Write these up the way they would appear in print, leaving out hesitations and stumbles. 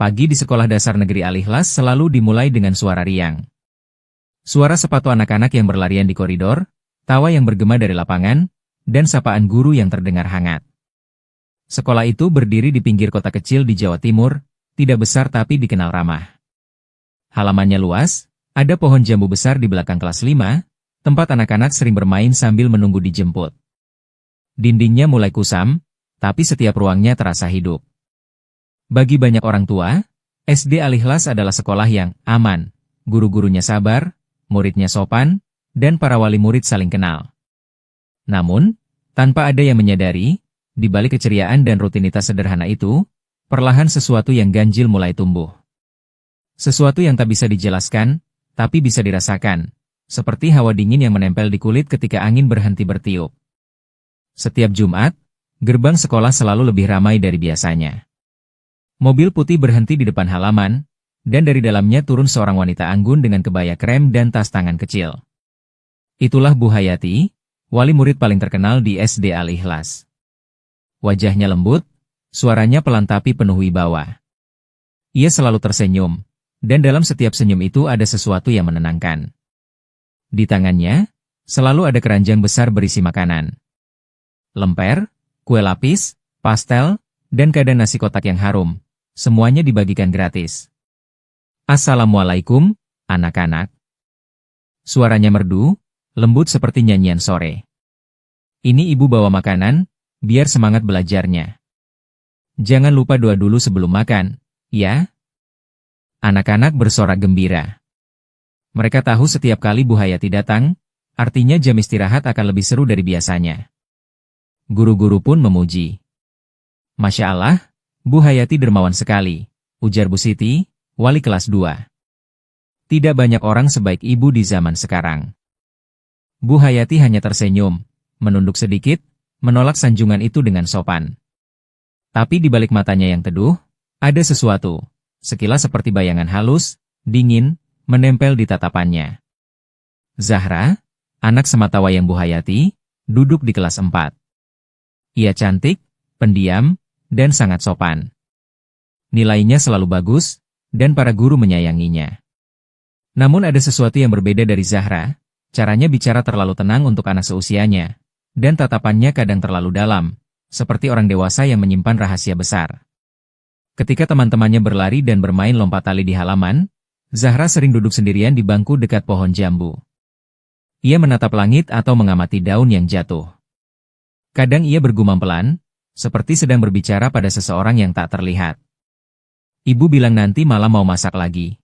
Pagi di sekolah dasar negeri Al-Ikhlas selalu dimulai dengan suara riang. Suara sepatu anak-anak yang berlarian di koridor, tawa yang bergema dari lapangan, dan sapaan guru yang terdengar hangat. Sekolah itu berdiri di pinggir kota kecil di Jawa Timur, tidak besar tapi dikenal ramah. Halamannya luas, ada pohon jambu besar di belakang kelas 5, tempat anak-anak sering bermain sambil menunggu dijemput. Dindingnya mulai kusam, tapi setiap ruangnya terasa hidup. Bagi banyak orang tua, SD Al-Ikhlas adalah sekolah yang aman, guru-gurunya sabar, muridnya sopan, dan para wali murid saling kenal. Namun, tanpa ada yang menyadari, di balik keceriaan dan rutinitas sederhana itu, perlahan sesuatu yang ganjil mulai tumbuh. Sesuatu yang tak bisa dijelaskan, tapi bisa dirasakan, seperti hawa dingin yang menempel di kulit ketika angin berhenti bertiup. Setiap Jumat, gerbang sekolah selalu lebih ramai dari biasanya. Mobil putih berhenti di depan halaman, dan dari dalamnya turun seorang wanita anggun dengan kebaya krem dan tas tangan kecil. Itulah Bu Hayati, wali murid paling terkenal di SD Al-Ikhlas. Wajahnya lembut, suaranya pelan tapi penuh wibawa. Ia selalu tersenyum, dan dalam setiap senyum itu ada sesuatu yang menenangkan. Di tangannya, selalu ada keranjang besar berisi makanan. Lemper, kue lapis, pastel, dan kadang nasi kotak yang harum. Semuanya dibagikan gratis. Assalamualaikum, anak-anak. Suaranya merdu, lembut seperti nyanyian sore. Ini ibu bawa makanan, biar semangat belajarnya. Jangan lupa doa dulu sebelum makan, ya? Anak-anak bersorak gembira. Mereka tahu setiap kali Bu Hayati datang, artinya jam istirahat akan lebih seru dari biasanya. Guru-guru pun memuji. Masya Allah, Bu Hayati dermawan sekali, ujar Bu Siti, wali kelas 2. Tidak banyak orang sebaik ibu di zaman sekarang. Bu Hayati hanya tersenyum, menunduk sedikit, menolak sanjungan itu dengan sopan. Tapi di balik matanya yang teduh, ada sesuatu, sekilas seperti bayangan halus, dingin, menempel di tatapannya. Zahra, anak sematawayang Bu Hayati, duduk di kelas 4. Ia cantik, pendiam, dan sangat sopan. Nilainya selalu bagus, dan para guru menyayanginya. Namun ada sesuatu yang berbeda dari Zahra, caranya bicara terlalu tenang untuk anak seusianya, dan tatapannya kadang terlalu dalam, seperti orang dewasa yang menyimpan rahasia besar. Ketika teman-temannya berlari dan bermain lompat tali di halaman, Zahra sering duduk sendirian di bangku dekat pohon jambu. Ia menatap langit atau mengamati daun yang jatuh. Kadang ia bergumam pelan, seperti sedang berbicara pada seseorang yang tak terlihat. Ibu bilang nanti malam mau masak lagi.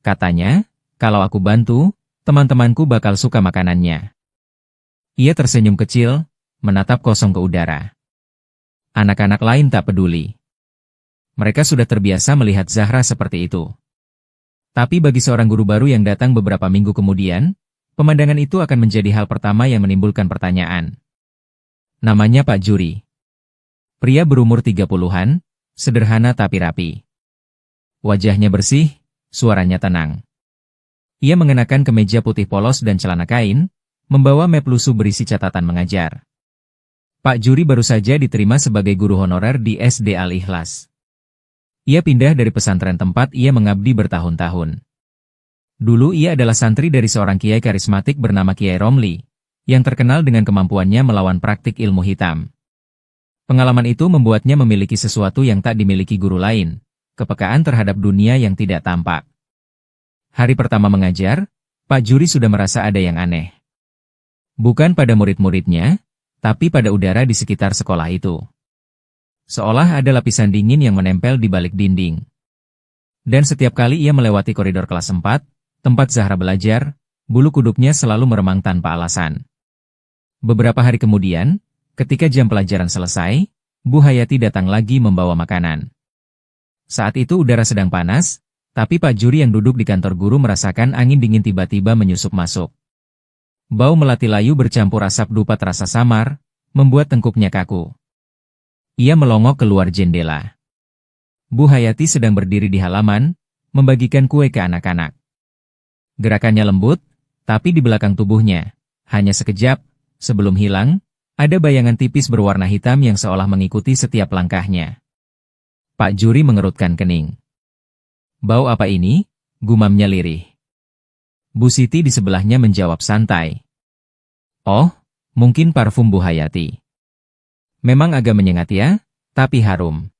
Katanya, kalau aku bantu, teman-temanku bakal suka makanannya. Ia tersenyum kecil, menatap kosong ke udara. Anak-anak lain tak peduli. Mereka sudah terbiasa melihat Zahra seperti itu. Tapi bagi seorang guru baru yang datang beberapa minggu kemudian, pemandangan itu akan menjadi hal pertama yang menimbulkan pertanyaan. Namanya Pak Juri. Pria berumur 30-an, sederhana tapi rapi. Wajahnya bersih, suaranya tenang. Ia mengenakan kemeja putih polos dan celana kain, membawa map lusuh berisi catatan mengajar. Pak Juri baru saja diterima sebagai guru honorer di SD Al-Ikhlas. Ia pindah dari pesantren tempat ia mengabdi bertahun-tahun. Dulu ia adalah santri dari seorang kiai karismatik bernama Kiai Romli, yang terkenal dengan kemampuannya melawan praktik ilmu hitam. Pengalaman itu membuatnya memiliki sesuatu yang tak dimiliki guru lain, kepekaan terhadap dunia yang tidak tampak. Hari pertama mengajar, Pak Juri sudah merasa ada yang aneh. Bukan pada murid-muridnya, tapi pada udara di sekitar sekolah itu. Seolah ada lapisan dingin yang menempel di balik dinding. Dan setiap kali ia melewati koridor kelas 4, tempat Zahra belajar, bulu kuduknya selalu meremang tanpa alasan. Beberapa hari kemudian, ketika jam pelajaran selesai, Bu Hayati datang lagi membawa makanan. Saat itu udara sedang panas, tapi Pak Juri yang duduk di kantor guru merasakan angin dingin tiba-tiba menyusup masuk. Bau melati layu bercampur asap dupa terasa samar, membuat tengkuknya kaku. Ia melongok keluar jendela. Bu Hayati sedang berdiri di halaman, membagikan kue ke anak-anak. Gerakannya lembut, tapi di belakang tubuhnya, hanya sekejap, sebelum hilang, ada bayangan tipis berwarna hitam yang seolah mengikuti setiap langkahnya. Pak Juri mengerutkan kening. Bau apa ini? Gumamnya lirih. Bu Siti di sebelahnya menjawab santai. Oh, mungkin parfum Bu Hayati. Memang agak menyengat ya, tapi harum.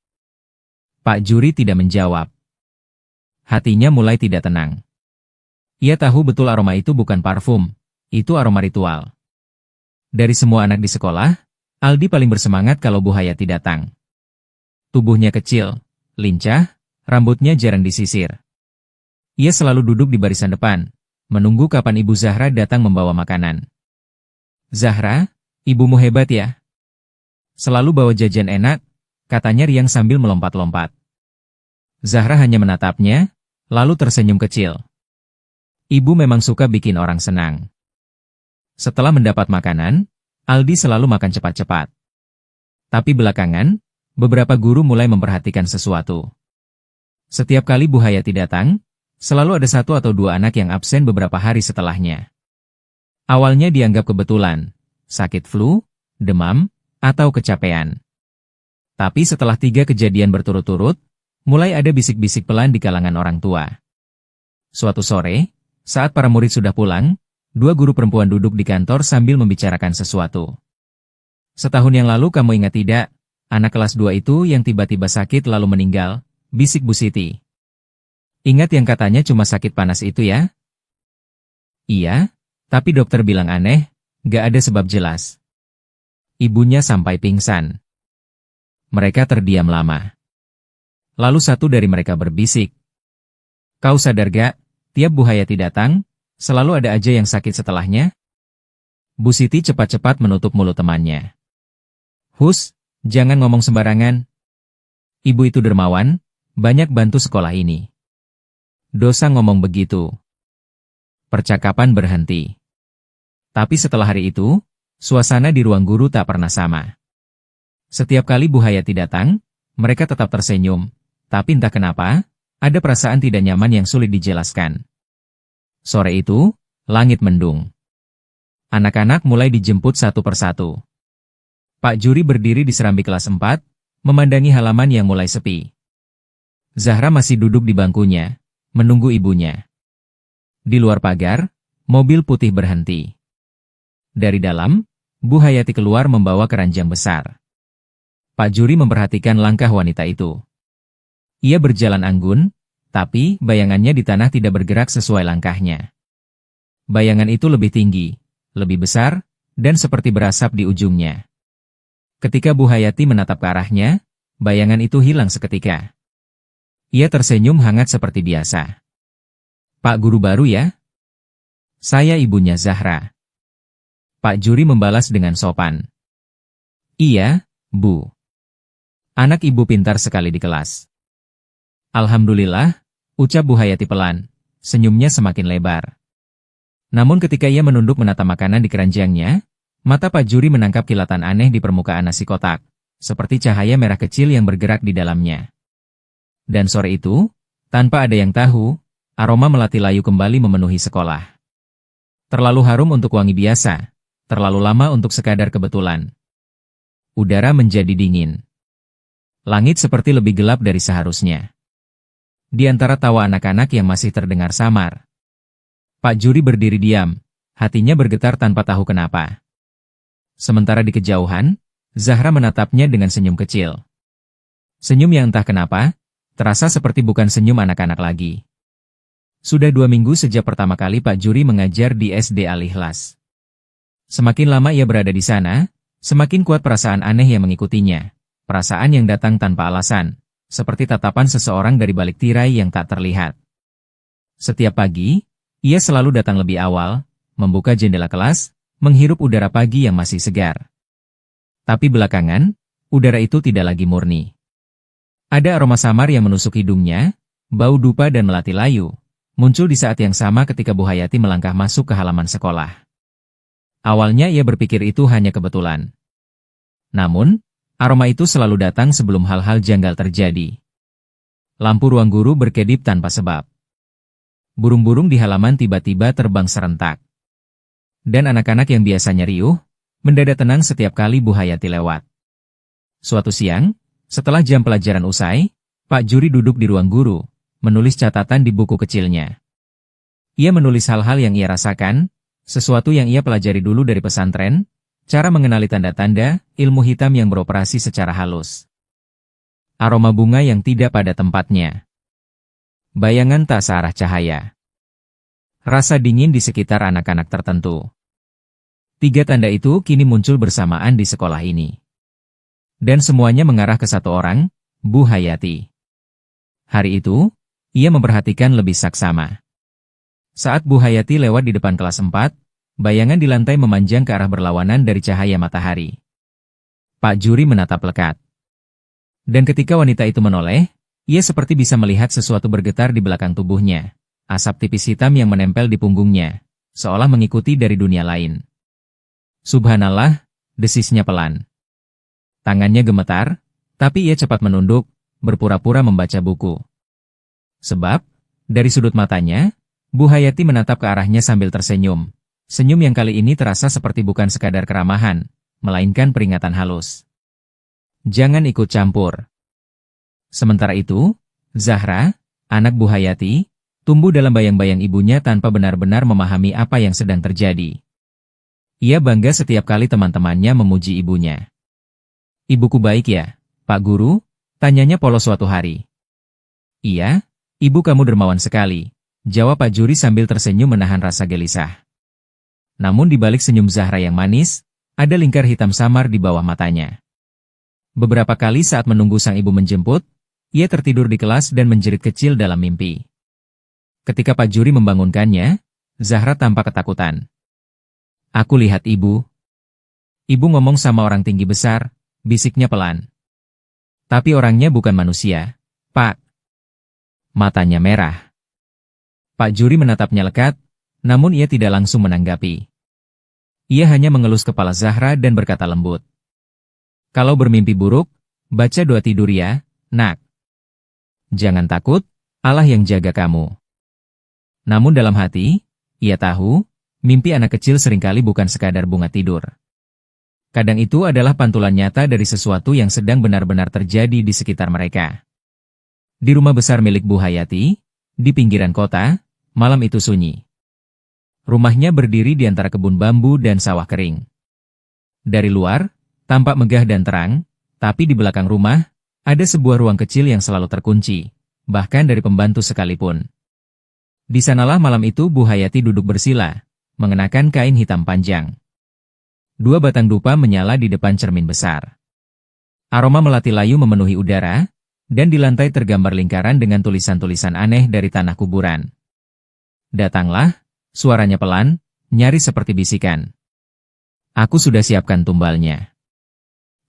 Pak Juri tidak menjawab. Hatinya mulai tidak tenang. Ia tahu betul aroma itu bukan parfum, itu aroma ritual. Dari semua anak di sekolah, Aldi paling bersemangat kalau Bu Hayati datang. Tubuhnya kecil, lincah, rambutnya jarang disisir. Ia selalu duduk di barisan depan, menunggu kapan Ibu Zahra datang membawa makanan. Zahra, ibumu hebat ya. Selalu bawa jajan enak, katanya riang sambil melompat-lompat. Zahra hanya menatapnya, lalu tersenyum kecil. Ibu memang suka bikin orang senang. Setelah mendapat makanan, Aldi selalu makan cepat-cepat. Tapi belakangan, beberapa guru mulai memperhatikan sesuatu. Setiap kali Bu Hayati datang, selalu ada 1 atau 2 anak yang absen beberapa hari setelahnya. Awalnya dianggap kebetulan, sakit flu, demam, atau kecapean. Tapi setelah 3 kejadian berturut-turut, mulai ada bisik-bisik pelan di kalangan orang tua. Suatu sore, saat para murid sudah pulang, 2 guru perempuan duduk di kantor sambil membicarakan sesuatu. Setahun yang lalu kamu ingat tidak, anak kelas 2 itu yang tiba-tiba sakit lalu meninggal, bisik Bu Siti. Ingat yang katanya cuma sakit panas itu ya? Iya, tapi dokter bilang aneh, gak ada sebab jelas. Ibunya sampai pingsan. Mereka terdiam lama. Lalu satu dari mereka berbisik. Kau sadar gak, tiap Bu Hayati datang, selalu ada aja yang sakit setelahnya? Bu Siti cepat-cepat menutup mulut temannya. Hus, jangan ngomong sembarangan. Ibu itu dermawan, banyak bantu sekolah ini. Dosa ngomong begitu. Percakapan berhenti. Tapi setelah hari itu, suasana di ruang guru tak pernah sama. Setiap kali Bu Hayati datang, mereka tetap tersenyum, tapi entah kenapa, ada perasaan tidak nyaman yang sulit dijelaskan. Sore itu, langit mendung. Anak-anak mulai dijemput satu persatu. Pak Juri berdiri di serambi kelas 4, memandangi halaman yang mulai sepi. Zahra masih duduk di bangkunya, menunggu ibunya. Di luar pagar, mobil putih berhenti. Dari dalam, Bu Hayati keluar membawa keranjang besar. Pak Juri memperhatikan langkah wanita itu. Ia berjalan anggun, tapi bayangannya di tanah tidak bergerak sesuai langkahnya. Bayangan itu lebih tinggi, lebih besar, dan seperti berasap di ujungnya. Ketika Bu Hayati menatap ke arahnya, bayangan itu hilang seketika. Ia tersenyum hangat seperti biasa. Pak Guru baru ya? Saya ibunya Zahra. Pak Juri membalas dengan sopan. Iya, Bu. Anak ibu pintar sekali di kelas. Alhamdulillah, ucap Bu Hayati pelan, senyumnya semakin lebar. Namun ketika ia menunduk menata makanan di keranjangnya, mata Pak Juri menangkap kilatan aneh di permukaan nasi kotak, seperti cahaya merah kecil yang bergerak di dalamnya. Dan sore itu, tanpa ada yang tahu, aroma melati layu kembali memenuhi sekolah. Terlalu harum untuk wangi biasa, terlalu lama untuk sekadar kebetulan. Udara menjadi dingin. Langit seperti lebih gelap dari seharusnya. Di antara tawa anak-anak yang masih terdengar samar, Pak Juri berdiri diam, hatinya bergetar tanpa tahu kenapa. Sementara di kejauhan, Zahra menatapnya dengan senyum kecil. Senyum yang entah kenapa, terasa seperti bukan senyum anak-anak lagi. Sudah 2 minggu sejak pertama kali Pak Juri mengajar di SD Al-Ikhlas. Semakin lama ia berada di sana, semakin kuat perasaan aneh yang mengikutinya. Perasaan yang datang tanpa alasan, seperti tatapan seseorang dari balik tirai yang tak terlihat. Setiap pagi, ia selalu datang lebih awal, membuka jendela kelas, menghirup udara pagi yang masih segar. Tapi belakangan, udara itu tidak lagi murni. Ada aroma samar yang menusuk hidungnya, bau dupa dan melati layu, muncul di saat yang sama ketika Bu Hayati melangkah masuk ke halaman sekolah. Awalnya ia berpikir itu hanya kebetulan. Namun, aroma itu selalu datang sebelum hal-hal janggal terjadi. Lampu ruang guru berkedip tanpa sebab. Burung-burung di halaman tiba-tiba terbang serentak. Dan anak-anak yang biasanya riuh, mendadak tenang setiap kali Bu Hayati lewat. Suatu siang, setelah jam pelajaran usai, Pak Juri duduk di ruang guru, menulis catatan di buku kecilnya. Ia menulis hal-hal yang ia rasakan, sesuatu yang ia pelajari dulu dari pesantren, cara mengenali tanda-tanda, ilmu hitam yang beroperasi secara halus. Aroma bunga yang tidak pada tempatnya. Bayangan tak searah cahaya. Rasa dingin di sekitar anak-anak tertentu. 3 tanda itu kini muncul bersamaan di sekolah ini. Dan semuanya mengarah ke satu orang, Bu Hayati. Hari itu, ia memperhatikan lebih saksama. Saat Bu Hayati lewat di depan kelas 4, bayangan di lantai memanjang ke arah berlawanan dari cahaya matahari. Pak Juri menatap lekat. Dan ketika wanita itu menoleh, ia seperti bisa melihat sesuatu bergetar di belakang tubuhnya. Asap tipis hitam yang menempel di punggungnya, seolah mengikuti dari dunia lain. Subhanallah, desisnya pelan. Tangannya gemetar, tapi ia cepat menunduk, berpura-pura membaca buku. Sebab, dari sudut matanya, Bu Hayati menatap ke arahnya sambil tersenyum. Senyum yang kali ini terasa seperti bukan sekadar keramahan, melainkan peringatan halus. Jangan ikut campur. Sementara itu, Zahra, anak Bu Hayati, tumbuh dalam bayang-bayang ibunya tanpa benar-benar memahami apa yang sedang terjadi. Ia bangga setiap kali teman-temannya memuji ibunya. "Ibuku baik ya, Pak Guru?" tanyanya polos suatu hari. "Iya, ibu kamu dermawan sekali," jawab Pak Juri sambil tersenyum menahan rasa gelisah. Namun di balik senyum Zahra yang manis, ada lingkar hitam samar di bawah matanya. Beberapa kali saat menunggu sang ibu menjemput, ia tertidur di kelas dan menjerit kecil dalam mimpi. Ketika Pak Juri membangunkannya, Zahra tampak ketakutan. "Aku lihat ibu." Ibu ngomong sama orang tinggi besar, bisiknya pelan. "Tapi orangnya bukan manusia, Pak." Matanya merah. Pak Juri menatapnya lekat, namun ia tidak langsung menanggapi. Ia hanya mengelus kepala Zahra dan berkata lembut. "Kalau bermimpi buruk, baca doa tidur ya, nak. Jangan takut, Allah yang jaga kamu." Namun dalam hati, ia tahu, mimpi anak kecil seringkali bukan sekadar bunga tidur. Kadang itu adalah pantulan nyata dari sesuatu yang sedang benar-benar terjadi di sekitar mereka. Di rumah besar milik Bu Hayati, di pinggiran kota, malam itu sunyi. Rumahnya berdiri di antara kebun bambu dan sawah kering. Dari luar, tampak megah dan terang, tapi di belakang rumah, ada sebuah ruang kecil yang selalu terkunci, bahkan dari pembantu sekalipun. Di sanalah malam itu Bu Hayati duduk bersila, mengenakan kain hitam panjang. 2 batang dupa menyala di depan cermin besar. Aroma melati layu memenuhi udara, dan di lantai tergambar lingkaran dengan tulisan-tulisan aneh dari tanah kuburan. "Datanglah," suaranya pelan, nyaris seperti bisikan. "Aku sudah siapkan tumbalnya.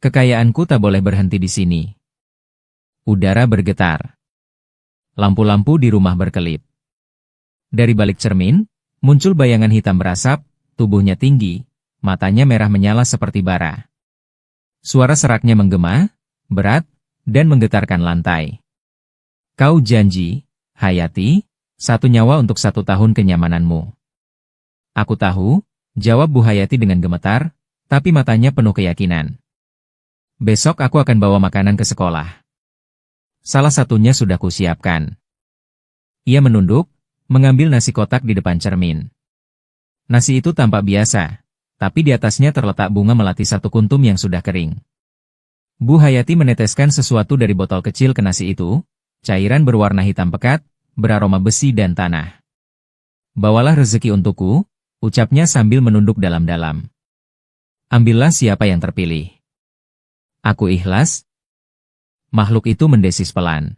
Kekayaanku tak boleh berhenti di sini." Udara bergetar. Lampu-lampu di rumah berkelip. Dari balik cermin, muncul bayangan hitam berasap, tubuhnya tinggi, matanya merah menyala seperti bara. Suara seraknya menggema, berat, dan menggetarkan lantai. "Kau janji, Hayati, 1 nyawa untuk 1 tahun kenyamananmu." "Aku tahu," jawab Bu Hayati dengan gemetar, tapi matanya penuh keyakinan. "Besok aku akan bawa makanan ke sekolah. Salah satunya sudah kusiapkan." Ia menunduk, mengambil nasi kotak di depan cermin. Nasi itu tampak biasa, tapi di atasnya terletak bunga melati 1 kuntum yang sudah kering. Bu Hayati meneteskan sesuatu dari botol kecil ke nasi itu, cairan berwarna hitam pekat, beraroma besi dan tanah. "Bawalah rezeki untukku," ucapnya sambil menunduk dalam-dalam. "Ambillah siapa yang terpilih." "Aku ikhlas." Makhluk itu mendesis pelan.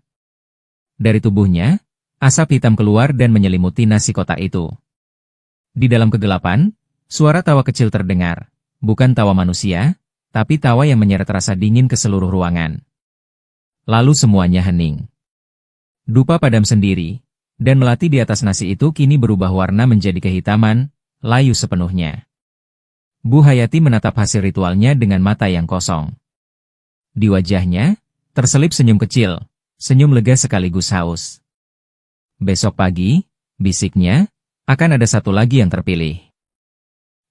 Dari tubuhnya, asap hitam keluar dan menyelimuti nasi kotak itu. Di dalam kegelapan, suara tawa kecil terdengar, bukan tawa manusia, tapi tawa yang menyeret rasa dingin ke seluruh ruangan. Lalu semuanya hening. Dupa padam sendiri, dan melati di atas nasi itu kini berubah warna menjadi kehitaman, layu sepenuhnya. Bu Hayati menatap hasil ritualnya dengan mata yang kosong. Di wajahnya, terselip senyum kecil, senyum lega sekaligus haus. "Besok pagi," bisiknya, "akan ada 1 lagi yang terpilih."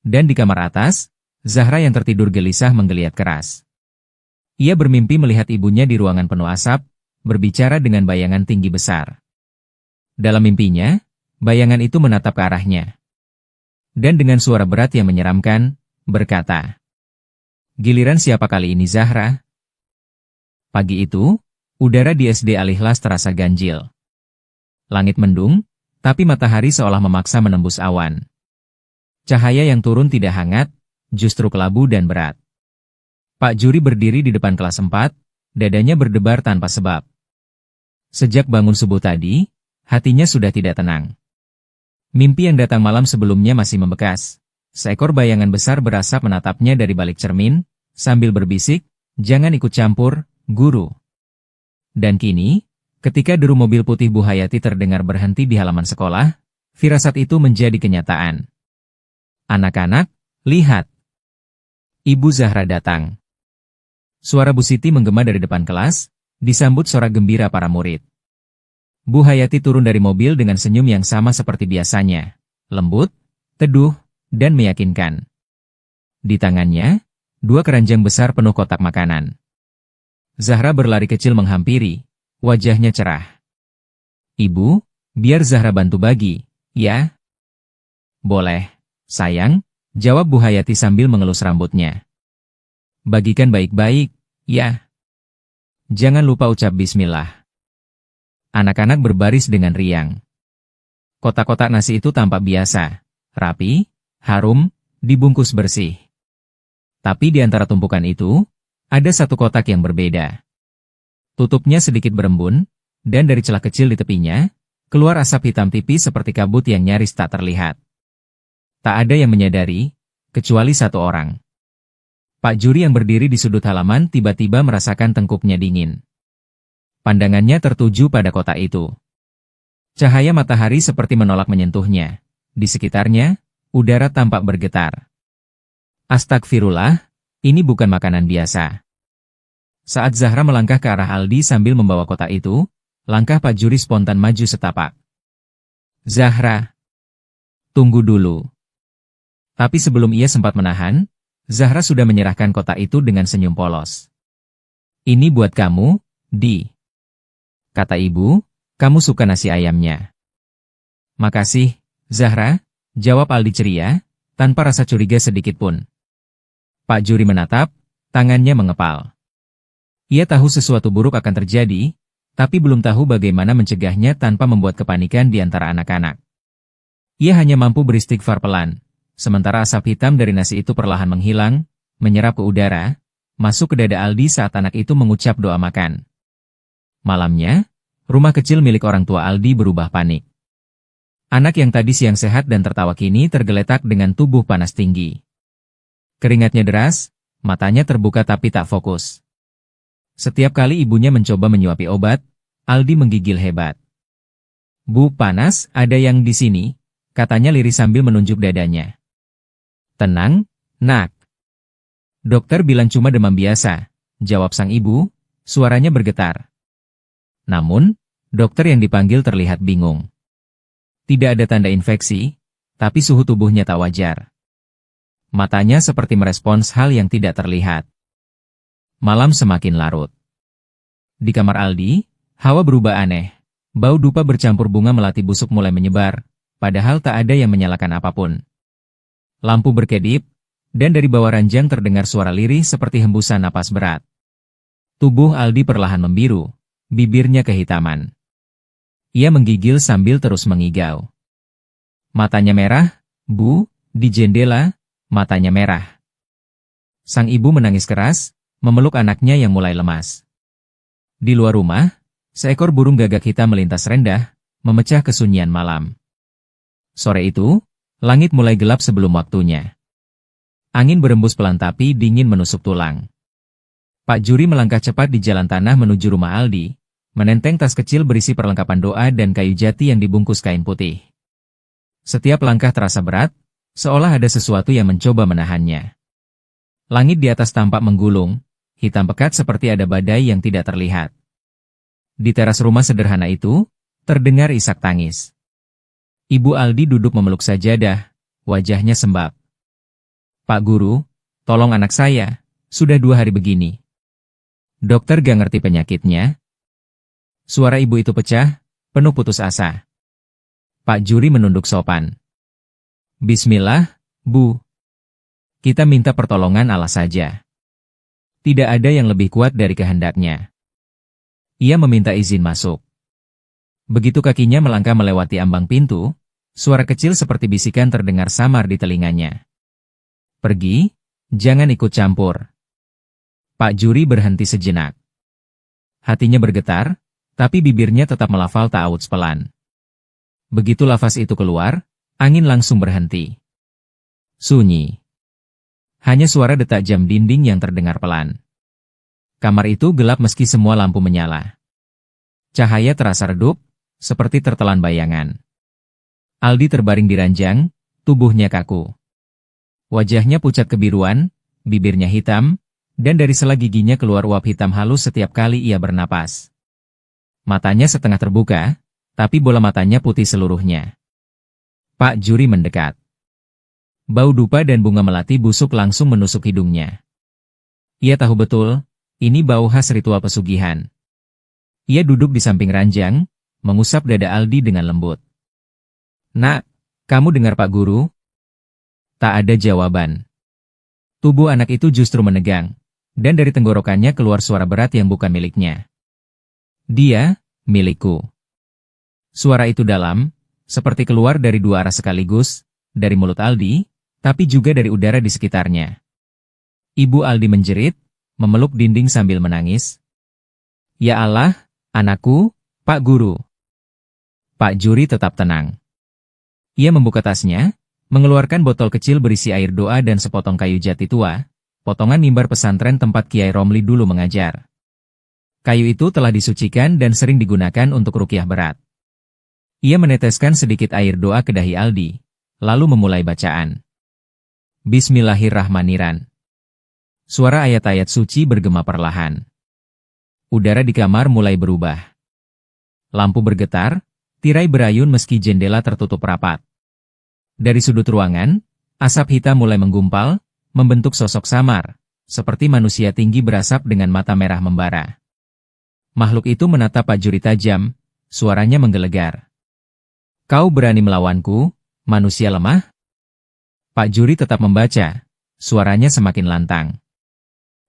Dan di kamar atas, Zahra yang tertidur gelisah menggeliat keras. Ia bermimpi melihat ibunya di ruangan penuh asap, berbicara dengan bayangan tinggi besar. Dalam mimpinya, bayangan itu menatap ke arahnya. Dan dengan suara berat yang menyeramkan, berkata, "Giliran siapa kali ini Zahra?" Pagi itu, udara di SD Al-Ikhlas terasa ganjil. Langit mendung, tapi matahari seolah memaksa menembus awan. Cahaya yang turun tidak hangat, justru kelabu dan berat. Pak Juri berdiri di depan kelas 4, dadanya berdebar tanpa sebab. Sejak bangun subuh tadi, hatinya sudah tidak tenang. Mimpi yang datang malam sebelumnya masih membekas. Seekor bayangan besar berasap menatapnya dari balik cermin, sambil berbisik, "Jangan ikut campur, Guru." Dan kini, ketika deru mobil putih Bu Hayati terdengar berhenti di halaman sekolah, firasat itu menjadi kenyataan. "Anak-anak, lihat! Ibu Zahra datang." Suara Bu Siti menggema dari depan kelas, disambut sorak gembira para murid. Bu Hayati turun dari mobil dengan senyum yang sama seperti biasanya, lembut, teduh, dan meyakinkan. Di tangannya, 2 keranjang besar penuh kotak makanan. Zahra berlari kecil menghampiri, wajahnya cerah. "Ibu, biar Zahra bantu bagi, ya?" "Boleh, sayang," jawab Bu Hayati sambil mengelus rambutnya. "Bagikan baik-baik, ya. Jangan lupa ucap bismillah." Anak-anak berbaris dengan riang. Kotak-kotak nasi itu tampak biasa, rapi, harum, dibungkus bersih. Tapi di antara tumpukan itu, ada satu kotak yang berbeda. Tutupnya sedikit berembun, dan dari celah kecil di tepinya, keluar asap hitam tipis seperti kabut yang nyaris tak terlihat. Tak ada yang menyadari, kecuali satu orang. Pak Juri yang berdiri di sudut halaman tiba-tiba merasakan tengkuknya dingin. Pandangannya tertuju pada kotak itu. Cahaya matahari seperti menolak menyentuhnya. Di sekitarnya, udara tampak bergetar. Astagfirullah, ini bukan makanan biasa. Saat Zahra melangkah ke arah Aldi sambil membawa kotak itu, langkah Pak Juri spontan maju setapak. "Zahra, tunggu dulu." Tapi sebelum ia sempat menahan, Zahra sudah menyerahkan kotak itu dengan senyum polos. "Ini buat kamu, Di," kata ibu, "kamu suka nasi ayamnya." "Makasih, Zahra," jawab Aldi ceria, tanpa rasa curiga sedikit pun. Pak Juri menatap, tangannya mengepal. Ia tahu sesuatu buruk akan terjadi, tapi belum tahu bagaimana mencegahnya tanpa membuat kepanikan di antara anak-anak. Ia hanya mampu beristighfar pelan. Sementara asap hitam dari nasi itu perlahan menghilang, menyerap ke udara, masuk ke dada Aldi saat anak itu mengucap doa makan. Malamnya, rumah kecil milik orang tua Aldi berubah panik. Anak yang tadi siang sehat dan tertawa kini tergeletak dengan tubuh panas tinggi. Keringatnya deras, matanya terbuka tapi tak fokus. Setiap kali ibunya mencoba menyuapi obat, Aldi menggigil hebat. "Bu, panas, ada yang di sini," katanya lirih sambil menunjuk dadanya. "Tenang, Nak. Dokter bilang cuma demam biasa," jawab sang ibu, suaranya bergetar. Namun, dokter yang dipanggil terlihat bingung. Tidak ada tanda infeksi, tapi suhu tubuhnya tak wajar. Matanya seperti merespons hal yang tidak terlihat. Malam semakin larut. Di kamar Aldi, hawa berubah aneh. Bau dupa bercampur bunga melati busuk mulai menyebar, padahal tak ada yang menyalakan apapun. Lampu berkedip, dan dari bawah ranjang terdengar suara lirih seperti hembusan napas berat. Tubuh Aldi perlahan membiru, bibirnya kehitaman. Ia menggigil sambil terus mengigau. Matanya merah, Bu, di jendela, matanya merah. Sang ibu menangis keras, memeluk anaknya yang mulai lemas. Di luar rumah, seekor burung gagak hitam melintas rendah, memecah kesunyian malam. Sore itu, langit mulai gelap sebelum waktunya. Angin berembus pelan tapi dingin menusuk tulang. Pak Juri melangkah cepat di jalan tanah menuju rumah Aldi, menenteng tas kecil berisi perlengkapan doa dan kayu jati yang dibungkus kain putih. Setiap langkah terasa berat, seolah ada sesuatu yang mencoba menahannya. Langit di atas tampak menggulung, hitam pekat seperti ada badai yang tidak terlihat. Di teras rumah sederhana itu, terdengar isak tangis. Ibu Aldi duduk memeluk sajadah, wajahnya sembab. "Pak Guru, tolong anak saya, sudah 2 hari begini. Dokter gak ngerti penyakitnya." Suara ibu itu pecah, penuh putus asa. Pak Juri menunduk sopan. Bismillah, Bu. Kita minta pertolongan Allah saja. Tidak ada yang lebih kuat dari kehendaknya. Ia meminta izin masuk. Begitu kakinya melangkah melewati ambang pintu, suara kecil seperti bisikan terdengar samar di telinganya. Pergi, jangan ikut campur. Pak Juri berhenti sejenak. Hatinya bergetar, tapi bibirnya tetap melafal ta'awudz pelan. Begitu lafaz itu keluar, angin langsung berhenti. Sunyi. Hanya suara detak jam dinding yang terdengar pelan. Kamar itu gelap meski semua lampu menyala. Cahaya terasa redup, seperti tertelan bayangan. Aldi terbaring di ranjang, tubuhnya kaku. Wajahnya pucat kebiruan, bibirnya hitam, dan dari sela giginya keluar uap hitam halus setiap kali ia bernapas. Matanya setengah terbuka, tapi bola matanya putih seluruhnya. Pak Juri mendekat. Bau dupa dan bunga melati busuk langsung menusuk hidungnya. Ia tahu betul, ini bau khas ritual pesugihan. Ia duduk di samping ranjang, mengusap dada Aldi dengan lembut. Nak, kamu dengar Pak Guru? Tak ada jawaban. Tubuh anak itu justru menegang, dan dari tenggorokannya keluar suara berat yang bukan miliknya. Dia, milikku. Suara itu dalam, seperti keluar dari dua arah sekaligus, dari mulut Aldi, tapi juga dari udara di sekitarnya. Ibu Aldi menjerit, memeluk dinding sambil menangis. Ya Allah, anakku, Pak Guru. Pak Juri tetap tenang. Ia membuka tasnya, mengeluarkan botol kecil berisi air doa dan sepotong kayu jati tua, potongan mimbar pesantren tempat Kiai Romli dulu mengajar. Kayu itu telah disucikan dan sering digunakan untuk ruqyah berat. Ia meneteskan sedikit air doa ke dahi Aldi, lalu memulai bacaan. Bismillahirrahmanirrahim. Suara ayat-ayat suci bergema perlahan. Udara di kamar mulai berubah. Lampu bergetar, tirai berayun meski jendela tertutup rapat. Dari sudut ruangan, asap hitam mulai menggumpal, membentuk sosok samar, seperti manusia tinggi berasap dengan mata merah membara. Makhluk itu menatap Pak Juri tajam, suaranya menggelegar. Kau berani melawanku, manusia lemah? Pak Juri tetap membaca, suaranya semakin lantang.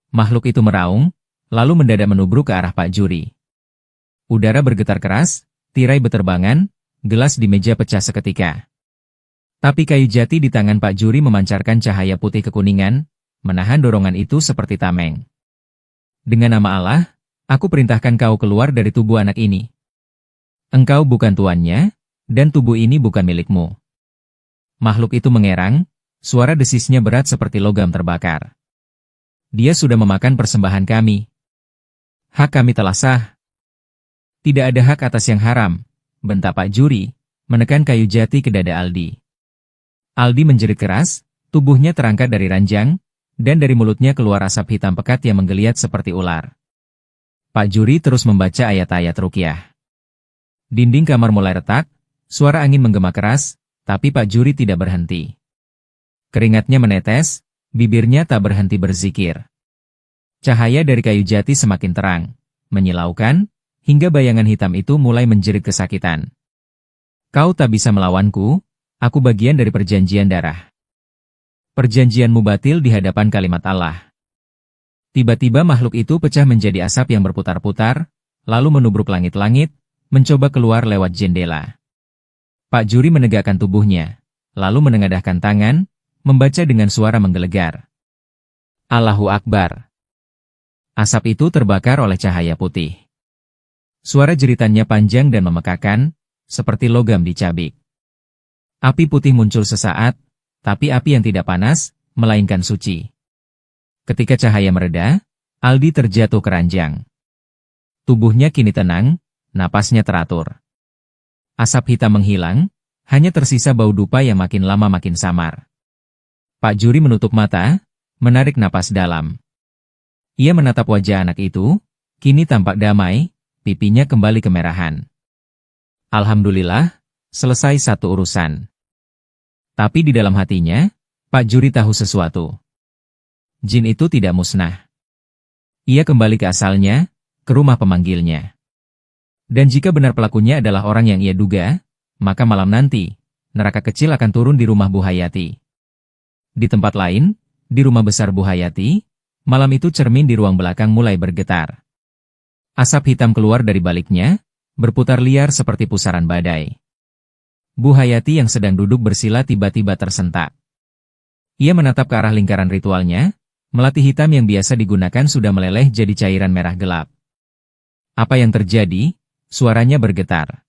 Makhluk itu meraung, lalu mendadak menubruk ke arah Pak Juri. Udara bergetar keras, tirai beterbangan, gelas di meja pecah seketika. Tapi kayu jati di tangan Pak Juri memancarkan cahaya putih kekuningan, menahan dorongan itu seperti tameng. Dengan nama Allah, aku perintahkan kau keluar dari tubuh anak ini. Engkau bukan tuannya, dan tubuh ini bukan milikmu. Makhluk itu mengerang, suara desisnya berat seperti logam terbakar. Dia sudah memakan persembahan kami. Hak kami telah sah. Tidak ada hak atas yang haram, bentak Pak Juri, menekan kayu jati ke dada Aldi. Aldi menjerit keras, tubuhnya terangkat dari ranjang, dan dari mulutnya keluar asap hitam pekat yang menggeliat seperti ular. Pak Juri terus membaca ayat-ayat ruqyah. Dinding kamar mulai retak, suara angin menggema keras, tapi Pak Juri tidak berhenti. Keringatnya menetes, bibirnya tak berhenti berzikir. Cahaya dari kayu jati semakin terang, menyilaukan, hingga bayangan hitam itu mulai menjerit kesakitan. Kau tak bisa melawanku, aku bagian dari perjanjian darah. Perjanjianmu batil di hadapan kalimat Allah. Tiba-tiba makhluk itu pecah menjadi asap yang berputar-putar, lalu menubruk langit-langit, mencoba keluar lewat jendela. Pak Juri menegakkan tubuhnya, lalu menengadahkan tangan, membaca dengan suara menggelegar. Allahu Akbar. Asap itu terbakar oleh cahaya putih. Suara jeritannya panjang dan memekakan, seperti logam dicabik. Api putih muncul sesaat, tapi api yang tidak panas, melainkan suci. Ketika cahaya mereda, Aldi terjatuh ke ranjang. Tubuhnya kini tenang, napasnya teratur. Asap hitam menghilang, hanya tersisa bau dupa yang makin lama makin samar. Pak Juri menutup mata, menarik napas dalam. Ia menatap wajah anak itu, kini tampak damai, pipinya kembali kemerahan. Alhamdulillah, selesai satu urusan. Tapi di dalam hatinya, Pak Juri tahu sesuatu. Jin itu tidak musnah. Ia kembali ke asalnya, ke rumah pemanggilnya. Dan jika benar pelakunya adalah orang yang ia duga, maka malam nanti, neraka kecil akan turun di rumah Bu Hayati. Di tempat lain, di rumah besar Bu Hayati, malam itu cermin di ruang belakang mulai bergetar. Asap hitam keluar dari baliknya, berputar liar seperti pusaran badai. Bu Hayati yang sedang duduk bersila tiba-tiba tersentak. Ia menatap ke arah lingkaran ritualnya, melati hitam yang biasa digunakan sudah meleleh jadi cairan merah gelap. Apa yang terjadi? Suaranya bergetar.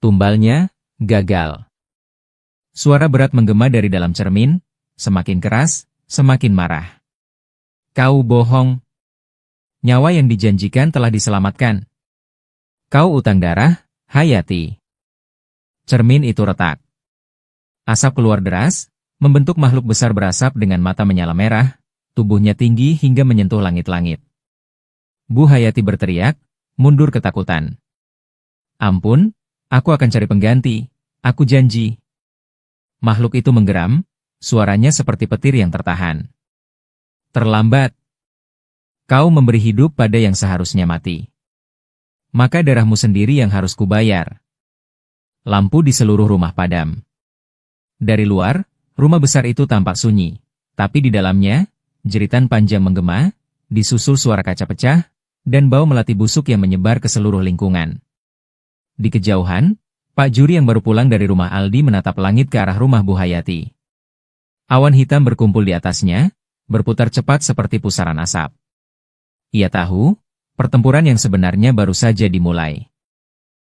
Tumbalnya, gagal. Suara berat menggema dari dalam cermin, semakin keras, semakin marah. Kau bohong. Nyawa yang dijanjikan telah diselamatkan. Kau utang darah, Hayati. Cermin itu retak. Asap keluar deras, membentuk makhluk besar berasap dengan mata menyala merah, tubuhnya tinggi hingga menyentuh langit-langit. Bu Hayati berteriak, mundur ketakutan. Ampun, aku akan cari pengganti, aku janji. Makhluk itu menggeram, suaranya seperti petir yang tertahan. Terlambat. Kau memberi hidup pada yang seharusnya mati. Maka darahmu sendiri yang harus kubayar. Lampu di seluruh rumah padam. Dari luar, rumah besar itu tampak sunyi, tapi di dalamnya, jeritan panjang menggema, disusul suara kaca pecah, dan bau melati busuk yang menyebar ke seluruh lingkungan. Di kejauhan, Pak Juri yang baru pulang dari rumah Aldi menatap langit ke arah rumah Bu Hayati. Awan hitam berkumpul di atasnya, berputar cepat seperti pusaran asap. Ia tahu, pertempuran yang sebenarnya baru saja dimulai.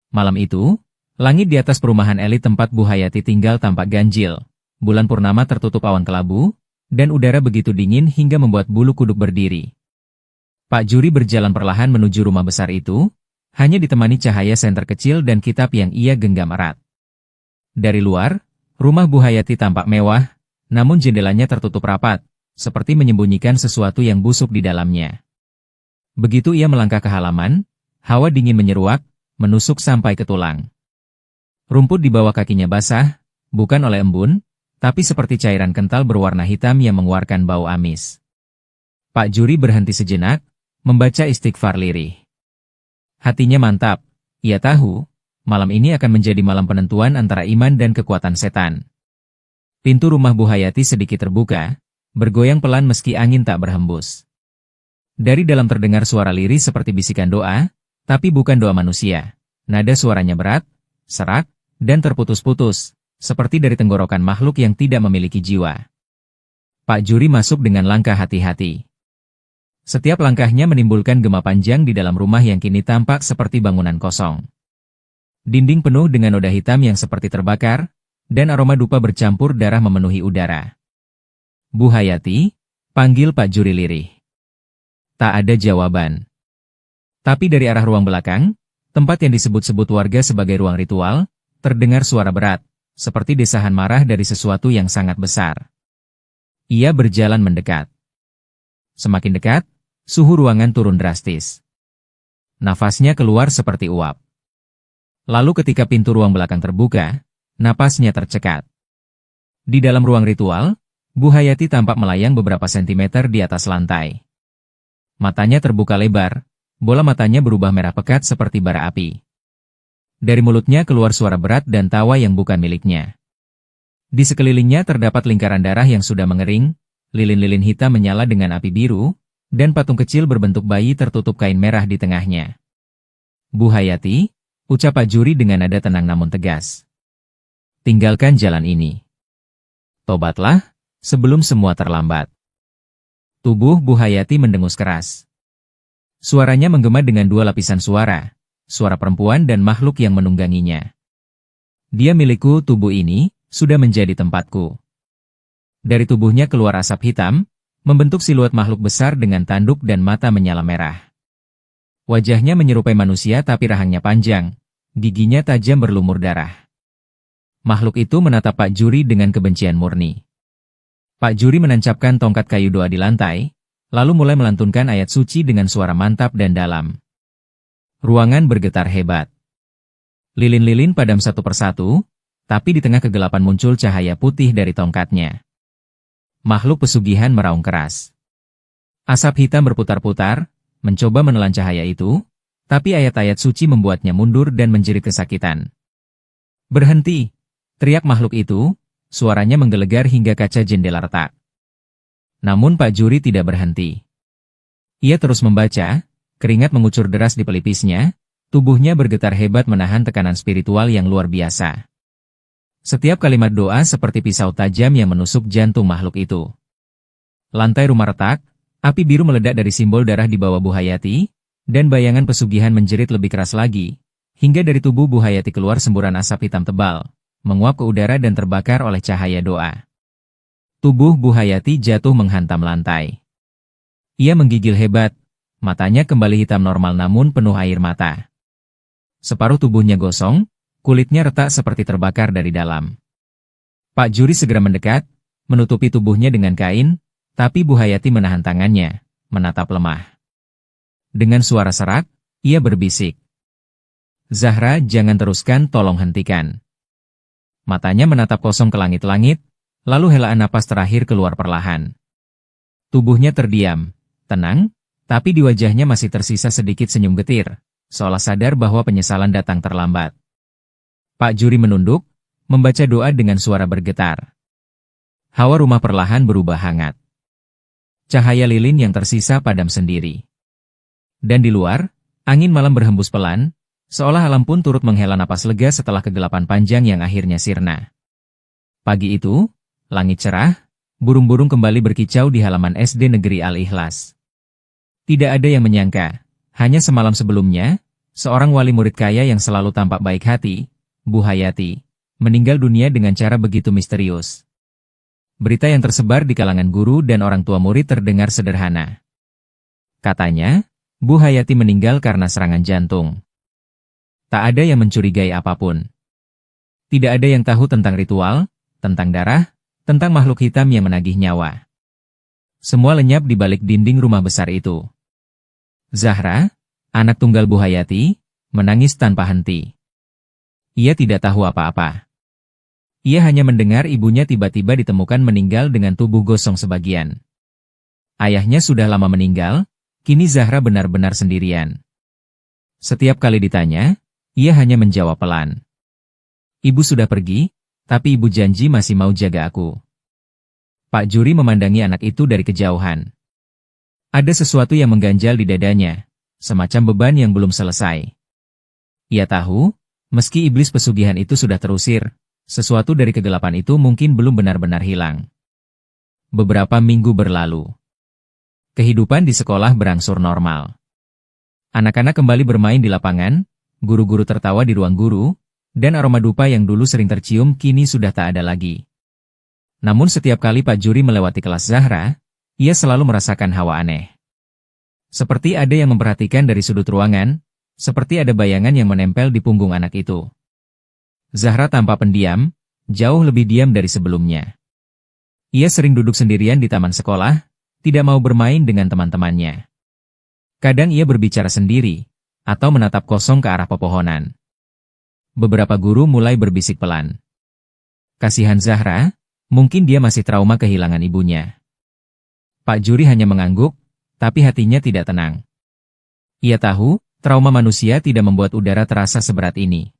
Malam itu, langit di atas perumahan elit tempat Bu Hayati tinggal tampak ganjil, bulan purnama tertutup awan kelabu, dan udara begitu dingin hingga membuat bulu kuduk berdiri. Pak Juri berjalan perlahan menuju rumah besar itu, hanya ditemani cahaya senter kecil dan kitab yang ia genggam erat. Dari luar, rumah Bu Hayati tampak mewah, namun jendelanya tertutup rapat, seperti menyembunyikan sesuatu yang busuk di dalamnya. Begitu ia melangkah ke halaman, hawa dingin menyeruak, menusuk sampai ke tulang. Rumput di bawah kakinya basah, bukan oleh embun, tapi seperti cairan kental berwarna hitam yang mengeluarkan bau amis. Pak Juri berhenti sejenak, membaca istighfar lirih. Hatinya mantap, ia tahu, malam ini akan menjadi malam penentuan antara iman dan kekuatan setan. Pintu rumah Bu Hayati sedikit terbuka, bergoyang pelan meski angin tak berhembus. Dari dalam terdengar suara lirih seperti bisikan doa, tapi bukan doa manusia. Nada suaranya berat, serak, dan terputus-putus, seperti dari tenggorokan makhluk yang tidak memiliki jiwa. Pak Juri masuk dengan langkah hati-hati. Setiap langkahnya menimbulkan gema panjang di dalam rumah yang kini tampak seperti bangunan kosong. Dinding penuh dengan noda hitam yang seperti terbakar, dan aroma dupa bercampur darah memenuhi udara. Bu Hayati, panggil Pak Juri lirih. Tak ada jawaban. Tapi dari arah ruang belakang, tempat yang disebut-sebut warga sebagai ruang ritual, terdengar suara berat, seperti desahan marah dari sesuatu yang sangat besar. Ia berjalan mendekat. Semakin dekat, suhu ruangan turun drastis. Nafasnya keluar seperti uap. Lalu ketika pintu ruang belakang terbuka, napasnya tercekat. Di dalam ruang ritual, Bu Hayati tampak melayang beberapa sentimeter di atas lantai. Matanya terbuka lebar, bola matanya berubah merah pekat seperti bara api. Dari mulutnya keluar suara berat dan tawa yang bukan miliknya. Di sekelilingnya terdapat lingkaran darah yang sudah mengering, lilin-lilin hitam menyala dengan api biru, dan patung kecil berbentuk bayi tertutup kain merah di tengahnya. Bu Hayati, ucap Pak Juri dengan nada tenang namun tegas. Tinggalkan jalan ini. Tobatlah, sebelum semua terlambat. Tubuh Bu Hayati mendengus keras. Suaranya menggema dengan dua lapisan suara, suara perempuan dan makhluk yang menungganginya. Dia milikku, tubuh ini, sudah menjadi tempatku. Dari tubuhnya keluar asap hitam, membentuk siluet makhluk besar dengan tanduk dan mata menyala merah. Wajahnya menyerupai manusia tapi rahangnya panjang, giginya tajam berlumur darah. Makhluk itu menatap Pak Juri dengan kebencian murni. Pak Juri menancapkan tongkat kayu doa di lantai, lalu mulai melantunkan ayat suci dengan suara mantap dan dalam. Ruangan bergetar hebat. Lilin-lilin padam satu persatu, tapi di tengah kegelapan muncul cahaya putih dari tongkatnya. Makhluk pesugihan meraung keras. Asap hitam berputar-putar, mencoba menelan cahaya itu, Tapi ayat-ayat suci membuatnya mundur dan menjerit kesakitan. "Berhenti!" teriak makhluk itu, suaranya menggelegar hingga kaca jendela retak. Namun Pak Juri tidak berhenti. Ia terus membaca, keringat mengucur deras di pelipisnya, tubuhnya bergetar hebat menahan tekanan spiritual yang luar biasa. Setiap kalimat doa seperti pisau tajam yang menusuk jantung makhluk itu. Lantai rumah retak, api biru meledak dari simbol darah di bawah Bu Hayati, dan bayangan pesugihan menjerit lebih keras lagi, hingga dari tubuh Bu Hayati keluar semburan asap hitam tebal, menguap ke udara dan terbakar oleh cahaya doa. Tubuh Bu Hayati jatuh menghantam lantai. Ia menggigil hebat, matanya kembali hitam normal namun penuh air mata. Separuh tubuhnya gosong, kulitnya retak seperti terbakar dari dalam. Pak Juri segera mendekat, menutupi tubuhnya dengan kain, tapi Bu Hayati menahan tangannya, menatap lemah. Dengan suara serak, ia berbisik. "Zahra, jangan teruskan, tolong hentikan." Matanya menatap kosong ke langit-langit, lalu helaan napas terakhir keluar perlahan. Tubuhnya terdiam, tenang, tapi di wajahnya masih tersisa sedikit senyum getir, seolah sadar bahwa penyesalan datang terlambat. Pak Juri menunduk, membaca doa dengan suara bergetar. Hawa rumah perlahan berubah hangat. Cahaya lilin yang tersisa padam sendiri. Dan di luar, angin malam berhembus pelan, seolah alam pun turut menghela napas lega setelah kegelapan panjang yang akhirnya sirna. Pagi itu, langit cerah, burung-burung kembali berkicau di halaman SD Negeri Al-Ikhlas. Tidak ada yang menyangka, hanya semalam sebelumnya, seorang wali murid kaya yang selalu tampak baik hati, Bu Hayati, meninggal dunia dengan cara begitu misterius. Berita yang tersebar di kalangan guru dan orang tua murid terdengar sederhana. Katanya, Bu Hayati meninggal karena serangan jantung. Tak ada yang mencurigai apapun. Tidak ada yang tahu tentang ritual, tentang darah, tentang makhluk hitam yang menagih nyawa. Semua lenyap di balik dinding rumah besar itu. Zahra, anak tunggal Bu Hayati, menangis tanpa henti. Ia tidak tahu apa-apa. Ia hanya mendengar ibunya tiba-tiba ditemukan meninggal dengan tubuh gosong sebagian. Ayahnya sudah lama meninggal, kini Zahra benar-benar sendirian. Setiap kali ditanya, ia hanya menjawab pelan. "Ibu sudah pergi, tapi ibu janji masih mau jaga aku." Pak Juri memandangi anak itu dari kejauhan. Ada sesuatu yang mengganjal di dadanya, semacam beban yang belum selesai. Ia tahu, meski iblis pesugihan itu sudah terusir, sesuatu dari kegelapan itu mungkin belum benar-benar hilang. Beberapa minggu berlalu. Kehidupan di sekolah berangsur normal. Anak-anak kembali bermain di lapangan, guru-guru tertawa di ruang guru, dan aroma dupa yang dulu sering tercium kini sudah tak ada lagi. Namun setiap kali Pak Juri melewati kelas Zahra, ia selalu merasakan hawa aneh. Seperti ada yang memperhatikan dari sudut ruangan, seperti ada bayangan yang menempel di punggung anak itu. Zahra tampak pendiam, jauh lebih diam dari sebelumnya. Ia sering duduk sendirian di taman sekolah, tidak mau bermain dengan teman-temannya. Kadang ia berbicara sendiri, atau menatap kosong ke arah pepohonan. Beberapa guru mulai berbisik pelan. Kasihan Zahra, mungkin dia masih trauma kehilangan ibunya. Pak Juri hanya mengangguk, tapi hatinya tidak tenang. Ia tahu, trauma manusia tidak membuat udara terasa seberat ini.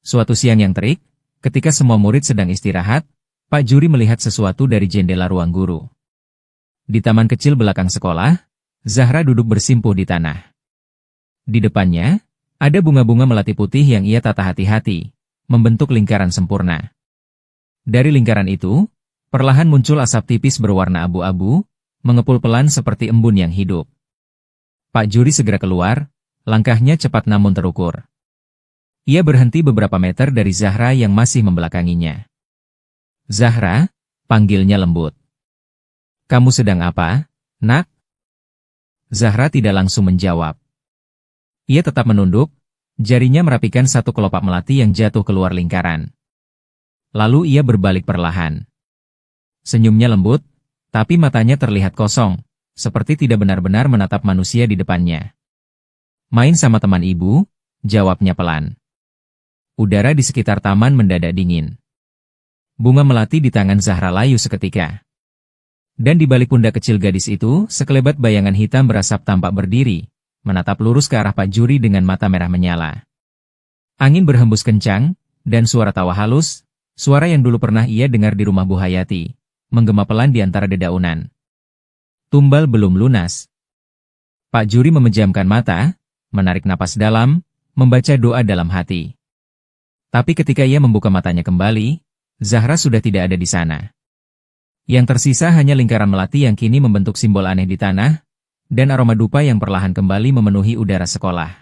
Suatu siang yang terik, ketika semua murid sedang istirahat, Pak Juri melihat sesuatu dari jendela ruang guru. Di taman kecil belakang sekolah, Zahra duduk bersimpuh di tanah. Di depannya, ada bunga-bunga melati putih yang ia tata hati-hati, membentuk lingkaran sempurna. Dari lingkaran itu, perlahan muncul asap tipis berwarna abu-abu, mengepul pelan seperti embun yang hidup. Pak Juri segera keluar, langkahnya cepat namun terukur. Ia berhenti beberapa meter dari Zahra yang masih membelakanginya. "Zahra," panggilnya lembut. "Kamu sedang apa, nak?" Zahra tidak langsung menjawab. Ia tetap menunduk, jarinya merapikan satu kelopak melati yang jatuh keluar lingkaran. Lalu ia berbalik perlahan. Senyumnya lembut, tapi matanya terlihat kosong, seperti tidak benar-benar menatap manusia di depannya. "Main sama teman ibu," jawabnya pelan. Udara di sekitar taman mendadak dingin. Bunga melati di tangan Zahra layu seketika. Dan di balik pundak kecil gadis itu, sekelebat bayangan hitam berasap tampak berdiri, menatap lurus ke arah Pak Juri dengan mata merah menyala. Angin berhembus kencang, dan suara tawa halus, suara yang dulu pernah ia dengar di rumah Bu Hayati, menggema pelan di antara dedaunan. Tumbal belum lunas. Pak Juri memejamkan mata, menarik napas dalam, membaca doa dalam hati. Tapi ketika ia membuka matanya kembali, Zahra sudah tidak ada di sana. Yang tersisa hanya lingkaran melati yang kini membentuk simbol aneh di tanah, dan aroma dupa yang perlahan kembali memenuhi udara sekolah.